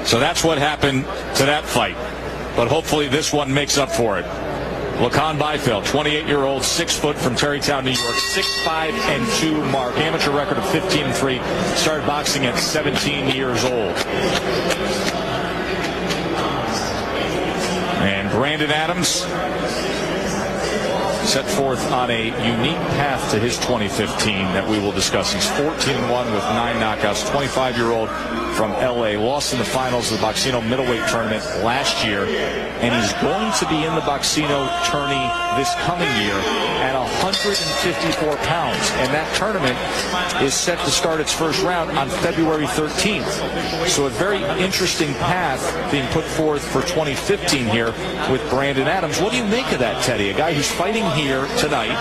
So that's what happened to that fight. But hopefully this one makes up for it. Lacan Byfield, 28-year-old, 6 foot from Tarrytown, New York, 6'5" mark, amateur record of 15-3. Started boxing at 17 years old. And Brandon Adams set forth on a unique path to his 2015 that we will discuss. He's 14-1 with 9 knockouts, 25-year-old from LA, lost in the finals of the Boxino middleweight tournament last year, and he's going to be in the Boxino tourney this coming year at 154 pounds, and that tournament is set to start its first round on February 13th. So a very interesting path being put forth for 2015 here with Brandon Adams. What do you make of that, Teddy? A guy who's fighting here tonight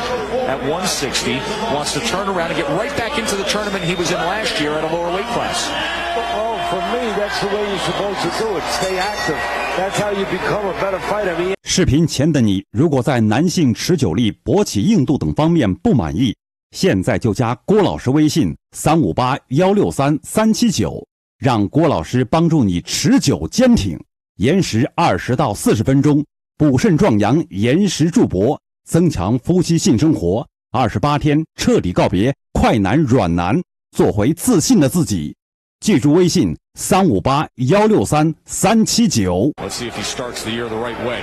at 160, wants to turn around and get right back into the tournament he was in last year at a lower weight class. Oh, for me, that's the way you're supposed to do it. Stay active. That's how you become a better fighter. I mean, 视频前的你，如果在男性持久力、勃起硬度等方面不满意，现在就加郭老师微信358-163-379，让郭老师帮助你持久坚挺，延时20到40分钟，补肾壮阳，延时助勃，增强夫妻性生活，28天彻底告别快男软男，做回自信的自己。记住微信358-163-379。 Let's see if he starts the year the right way.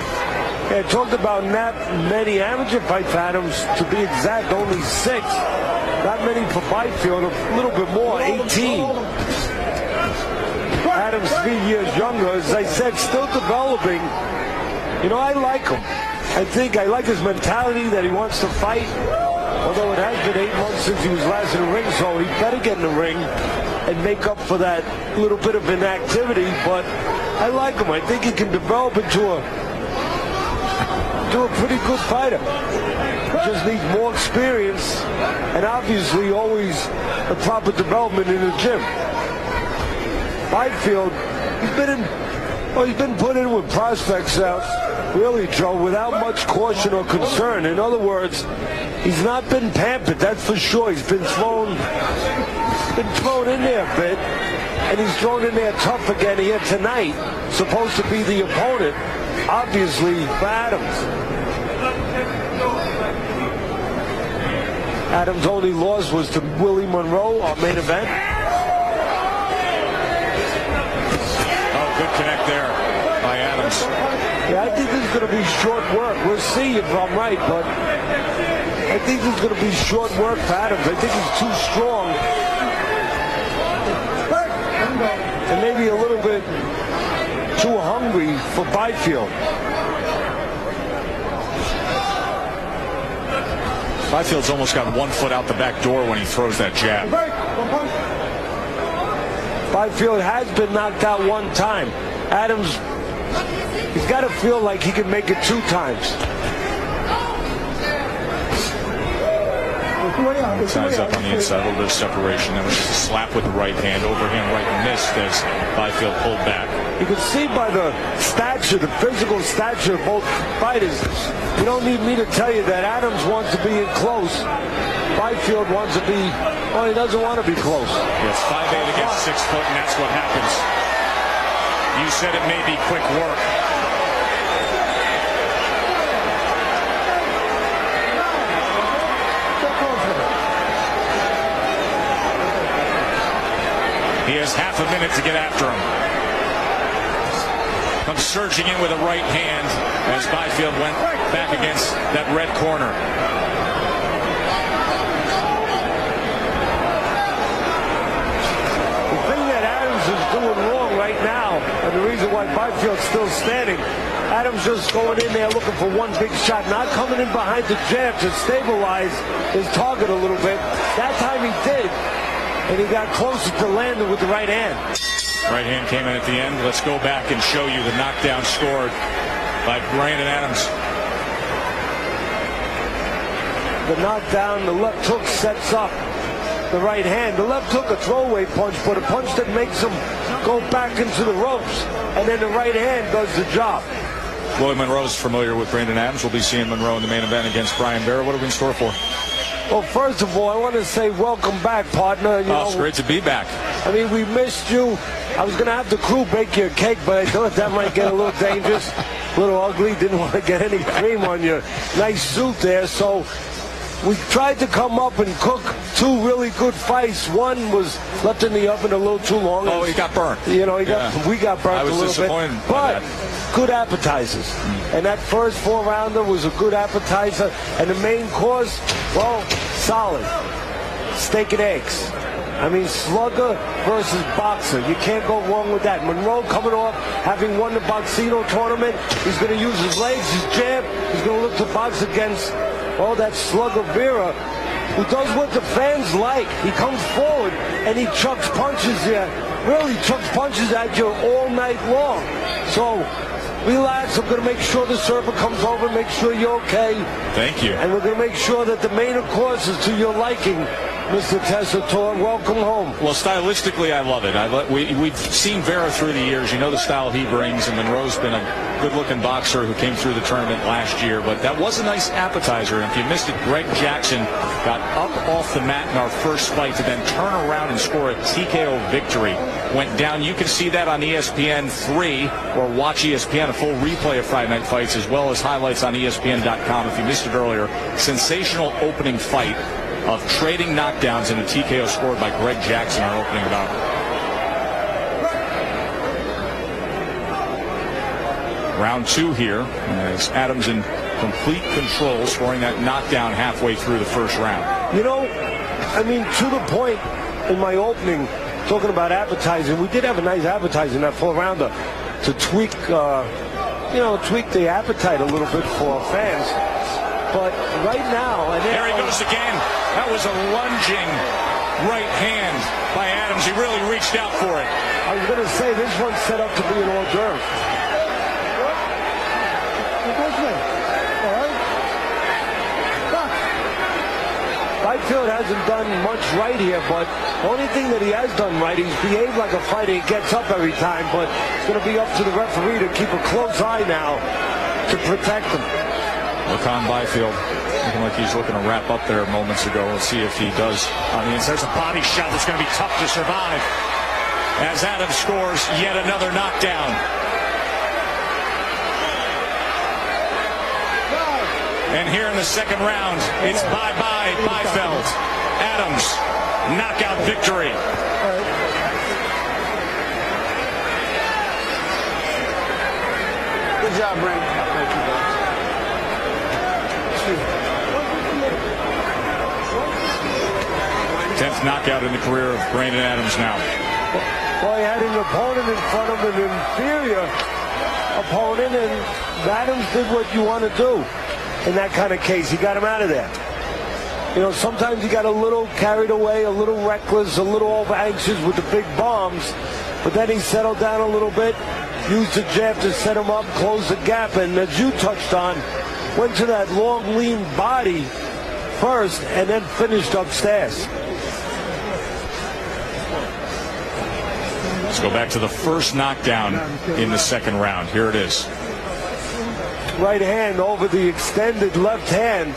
Yeah, talked about not many amateur fights, Adams. To be exact, only 6. Not many for Byfield, a little bit more, 18. Adams 3 years younger, as I said, still developing. You know, I like him. I think I like his mentality that he wants to fight. Although it has been 8 months since he was last in the ring, so he better get in the ring and make up for that little bit of inactivity. But I like him. I think he can develop into a pretty good fighter. Just needs more experience and obviously always a proper development in the gym. Byfield, he's been put in with prospects out, really, Joe, without much caution or concern. In other words, he's not been pampered, that's for sure. He's been thrown in there a bit, and he's thrown in there tough again here tonight. Supposed to be the opponent, obviously, for Adams. Adams' only loss was to Willie Monroe, our main event. Oh, good connect there by Adams. Yeah, I think this is going to be short work. We'll see if I'm right, but I think this is going to be short work for Adams. I think he's too strong. And maybe a little bit too hungry for Byfield. Byfield's almost got 1 foot out the back door when he throws that jab. Byfield has been knocked out 1 time. Adams, he's got to feel like he can make it 2 times. Ties up on the inside, a little bit of separation. That was just a slap with the right hand, overhand right missed as Byfield pulled back. You can see by the stature, the physical stature of both fighters. You don't need me to tell you that Adams wants to be in close. Byfield wants to be, well, he doesn't want to be close. Yes, 5'8" against 6 foot, and that's what happens. You said it may be quick work. He has half a minute to get after him. Comes surging in with a right hand as Byfield went back against that red corner. The thing that Adams is doing wrong right now, and the reason why Byfield's still standing, Adams just going in there looking for 1 big shot, not coming in behind the jab to stabilize his target a little bit. That time he did. And he got closer to landing with the right hand. Right hand came in at the end. Let's go back and show you the knockdown scored by Brandon Adams. The knockdown, the left hook sets up the right hand. The left hook, a throwaway punch, but a punch that makes him go back into the ropes. And then the right hand does the job. Willie Monroe is familiar with Brandon Adams. We'll be seeing Monroe in the main event against Brian Barra. What are we in store for? Well, first of all, I want to say welcome back, partner. It's great to be back. I mean, we missed you. I was going to have the crew bake you a cake, but I thought that might get a little dangerous, a little ugly. Didn't want to get any cream on your nice suit there. So we tried to come up and cook two really good fights. One was left in the oven a little too long. Oh, he got burnt. We got burnt a little bit. I was disappointed by that. Good appetizers. And that first 4-rounder was a good appetizer. And the main course, well, solid. Steak and eggs. I mean, slugger versus boxer. You can't go wrong with that. Monroe coming off, having won the Boxino tournament. He's going to use his legs, his jab. He's going to look to box against, that slugger Vera, who does what the fans like. He comes forward and he chucks punches there. Really chucks punches at you all night long. So, relax. I'm going to make sure the server comes over, make sure you're okay. Thank you. And we're going to make sure that the main course is to your liking, Mr. Tessitore. Welcome home. Well, stylistically, I love it. We've seen Vera through the years. You know the style he brings, and Monroe's been a good-looking boxer who came through the tournament last year. But that was a nice appetizer. And if you missed it, Greg Jackson got up off the mat in our first fight to then turn around and score a TKO victory. Went down. You can see that on ESPN 3 or watch ESPN, a full replay of Friday Night Fights, as well as highlights on ESPN.com. If you missed it earlier, sensational opening fight of trading knockdowns and a TKO scored by Greg Jackson, our opening bout. Round 2 here, as Adams in complete control, scoring that knockdown halfway through the first round. I mean, to the point in my opening, talking about appetizing, we did have a nice appetizer in that 4-rounder to tweak, tweak the appetite a little bit for our fans. But right now, and there he goes again. That was a lunging right hand by Adams. He really reached out for it. I was going to say, this one's set up to be an hors d'oeuvre. Byfield hasn't done much right here, but the only thing that he has done right, he's behaved like a fighter. He gets up every time, but it's going to be up to the referee to keep a close eye now to protect him. Look on Byfield, looking like he's looking to wrap up there moments ago. Let's see if he does on the inside. There's a body shot that's going to be tough to survive as Adams scores yet another knockdown. And here in the second round, it's bye-bye Byfield. Adams, knockout victory. Good job, Brandon. Thank you, bud. 10th knockout in the career of Brandon Adams now. Well, he had an opponent in front of an inferior opponent, and Adams did what you want to do in that kind of case. He got him out of there. Sometimes he got a little carried away, a little reckless, a little over anxious with the big bombs, but then he settled down a little bit, used the jab to set him up, close the gap, and as you touched on, went to that long, lean body first, and then finished upstairs. Let's go back to the first knockdown in the second round. Here it is. Right hand over the extended left hand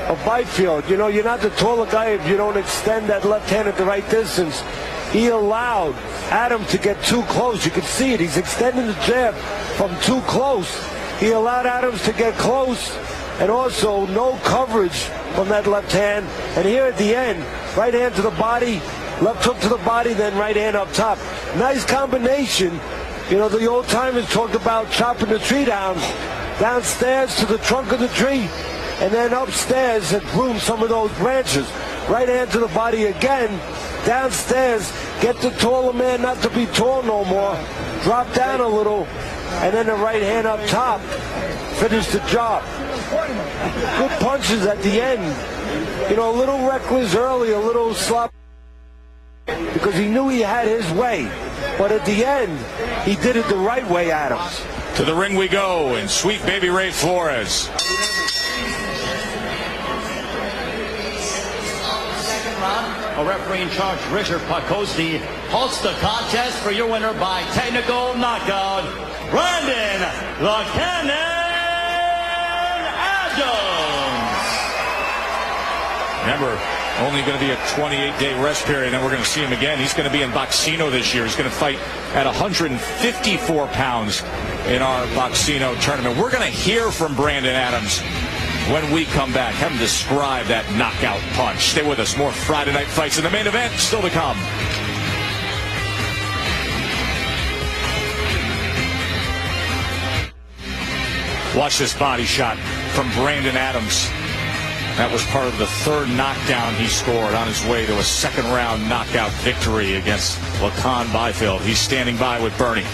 of Byfield. You're not the taller guy if you don't extend that left hand at the right distance. He allowed Adams to get too close. You can see it. He's extending the jab from too close. He allowed Adams to get close, and also no coverage from that left hand. And here at the end, right hand to the body, left hook to the body, then right hand up top. Nice combination. The old timers talked about chopping the tree down, downstairs to the trunk of the tree, and then upstairs and prune some of those branches. Right hand to the body again, downstairs, get the taller man not to be tall no more, drop down a little, and then the right hand up top, finish the job. Good punches at the end. A little reckless early, a little sloppy, because he knew he had his way. But at the end, he did it the right way, Adams. To the ring we go, and Sweet Baby Ray Flores. A referee in charge, Richard Pacosti, halts the contest for your winner by technical knockout, Brandon "The Cannon" Adams. Remember, only going to be a 28-day rest period, and then we're going to see him again. He's going to be in Boxino this year. He's going to fight at 154 pounds in our Boxino tournament. We're going to hear from Brandon Adams when we come back. Have him describe that knockout punch. Stay with us. More Friday Night Fights in the main event still to come. Watch this body shot from Brandon Adams. That was part of the third knockdown he scored on his way to a second-round knockout victory against Lacan Byfield. He's standing by with Bernie.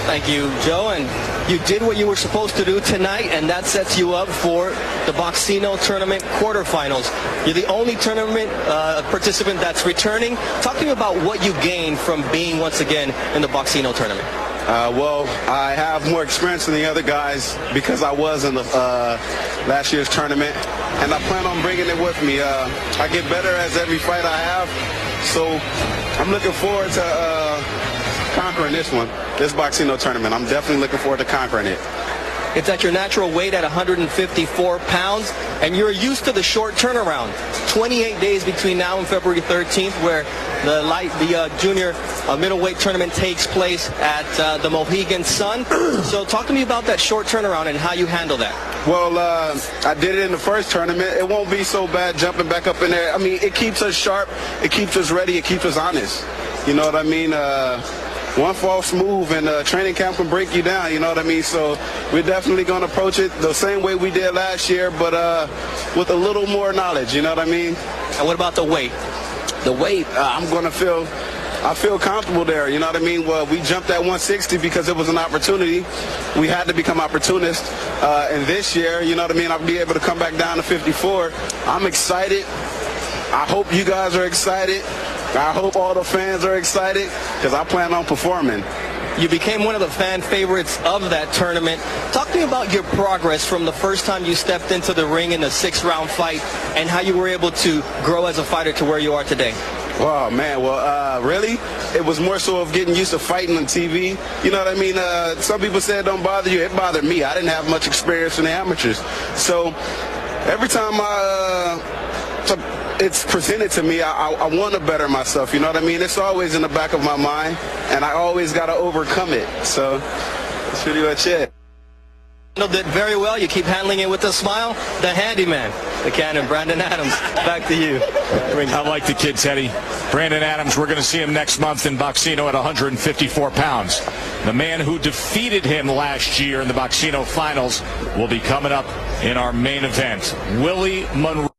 Thank you, Joe. And you did what you were supposed to do tonight, and that sets you up for the Boxino tournament quarterfinals. You're the only tournament participant that's returning. Talk to me about what you gained from being once again in the Boxino tournament. Well, I have more experience than the other guys because I was in the last year's tournament, and I plan on bringing it with me. I get better as every fight I have, so I'm looking forward to conquering this Boxino tournament. I'm definitely looking forward to conquering it. It's at your natural weight at 154 pounds, and you're used to the short turnaround. 28 days between now and February 13th, where the junior middleweight tournament takes place at the Mohegan Sun. So talk to me about that short turnaround and how you handle that. Well, I did it in the first tournament. It won't be so bad jumping back up in there. I mean, it keeps us sharp, it keeps us ready, it keeps us honest. You know what I mean? One false move and training camp can break you down, you know what I mean? So we're definitely going to approach it the same way we did last year, but with a little more knowledge, you know what I mean? And what about the weight? The weight, I feel comfortable there, you know what I mean? Well, we jumped at 160 because it was an opportunity. We had to become opportunists. And this year, you know what I mean, I'll be able to come back down to 54. I'm excited. I hope you guys are excited. I hope all the fans are excited because I plan on performing. You became one of the fan favorites of that tournament. Talk to me about your progress from the first time you stepped into the ring in the 6-round fight and how you were able to grow as a fighter to where you are today. Oh, man. Well, really, it was more so of getting used to fighting on TV. You know what I mean? Some people said it don't bother you. It bothered me. I didn't have much experience in the amateurs. So every time it's presented to me, I want to better myself, you know what I mean? It's always in the back of my mind, and I always got to overcome it. So that's pretty much it. Handled it very well. You keep handling it with a smile. The handyman, the cannon, Brandon Adams. Back to you. I like the kid, Teddy. Brandon Adams, we're going to see him next month in Boxino at 154 pounds. The man who defeated him last year in the Boxino finals will be coming up in our main event. Willie Monroe.